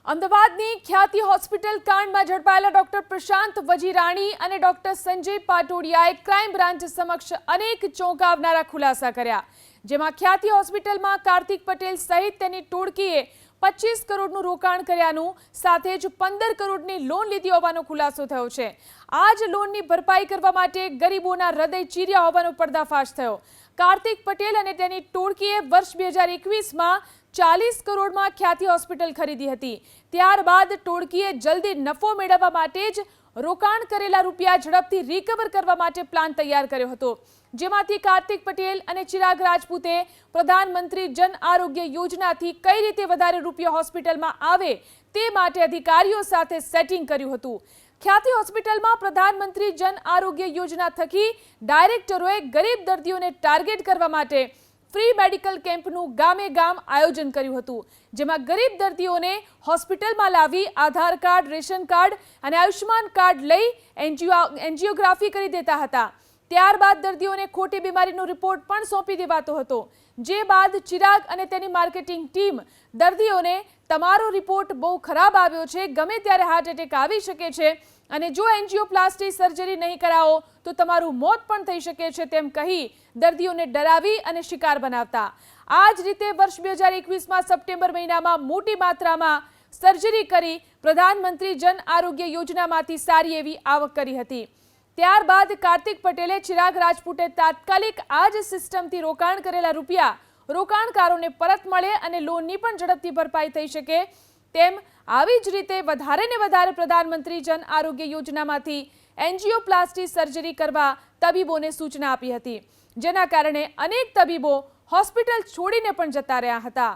અમદાવાદની ખ્યાતિ hospital કાંડમાં ઝડપાયેલા doctor પ્રશાંત વજીરાણી અને ડોક્ટર સંજય પાટોડિયાએ ક્રાઇમ બ્રાન્ચ સમક્ષ અનેક ચોંકાવનારા ખુલાસા કર્યા, જેમાં ખ્યાતિ હોસ્પિટલમાં કાર્તિક પટેલ સહિત તેની ટોળકીએ 25 કરોડનું રોકાણ કર્યાનું સાથે જ 15 કરોડની લોન લીધી હોવાનો ખુલાસો થયો છે। આ જ લોનની ભરપાઈ કરવા માટે ગરીબોના હૃદય ચીર્યા હોવાનો પર્દાફાશ થયો। કાર્તિક પટેલ અને તેની ટોળકીએ વર્ષ 2021માં 40 કરોડમાં ખ્યાતિ હોસ્પિટલ ખરીદી હતી। ત્યારબાદ ટોળકીએ જલ્દી નફો મેળવવા માટે જ રોકાણ કરેલા રૂપિયા ઝડપથી રિકવર કરવા માટે પ્લાન તૈયાર કર્યો હતો, જેમાંથી કાર્તિક પટેલ અને ચિરાગ રાજપૂતે પ્રધાનમંત્રી જન આરોગ્ય યોજનાથી કઈ રીતે વધારે રૂપિયા હોસ્પિટલમાં આવે તે માટે અધિકારીઓ સાથે સેટિંગ કર્યું હતું। ખ્યાતિ હોસ્પિટલમાં પ્રધાનમંત્રી જન આરોગ્ય યોજના થકી ડાયરેક્ટરોએ ગરીબ દર્દીઓને ટાર્ગેટ કરવા માટે ફ્રી મેડિકલ કેમ્પનું ગામે ગામ આયોજન કર્યું હતું, જેમાં ગરીબ દર્દીઓને હોસ્પિટલમાં લાવી આધાર કાર્ડ, રેશન કાર્ડ અને આયુષ્માન કાર્ડ લઈ એન્જિયોગ્રાફી કરી દેતા હતા। ત્યારબાદ દર્દીઓને ખોટી બીમારીનો રિપોર્ટ પણ સોંપી દેવાતો હતો, જે બાદ ચિરાગ અને તેની માર્કેટિંગ ટીમ દર્દીઓને તમારો રિપોર્ટ બહુ ખરાબ આવ્યો છે, ગમે ત્યારે હાર્ટ એટેક આવી શકે છે અને જો એન્જિયોપ્લાસ્ટી સર્જરી નહીં કરાવો તો તમારું મોત પણ થઈ શકે છે તેમ કહી દર્દીઓને ડરાવી અને શિકાર બનાવતા। આ જ રીતે વર્ષ 2021માં સપ્ટેમ્બર મહિનામાં મોટી માત્રામાં સર્જરી કરી પ્રધાનમંત્રી જન આરોગ્ય યોજનામાંથી સારી એવી આવક કરી હતી। ત્યારબાદ કાર્તિક પટેલે ચિરાગ રાજપૂતે તાત્કાલિક આ જ સિસ્ટમથી રોકાણ કરેલા રૂપિયા રોકાણકારોને પરત મળે અને લોનની પણ ઝડપથી ભરપાઈ થઈ શકે તેમ આવી જ રીતે વધારે ને વધારે પ્રધાનમંત્રી જન આરોગ્ય યોજનામાંથી એન્જિયોપ્લાસ્ટી સર્જરી કરવા તબીબોને સૂચના આપી હતી, જેના કારણે અનેક તબીબો હોસ્પિટલ છોડીને પણ જતા રહ્યા હતા।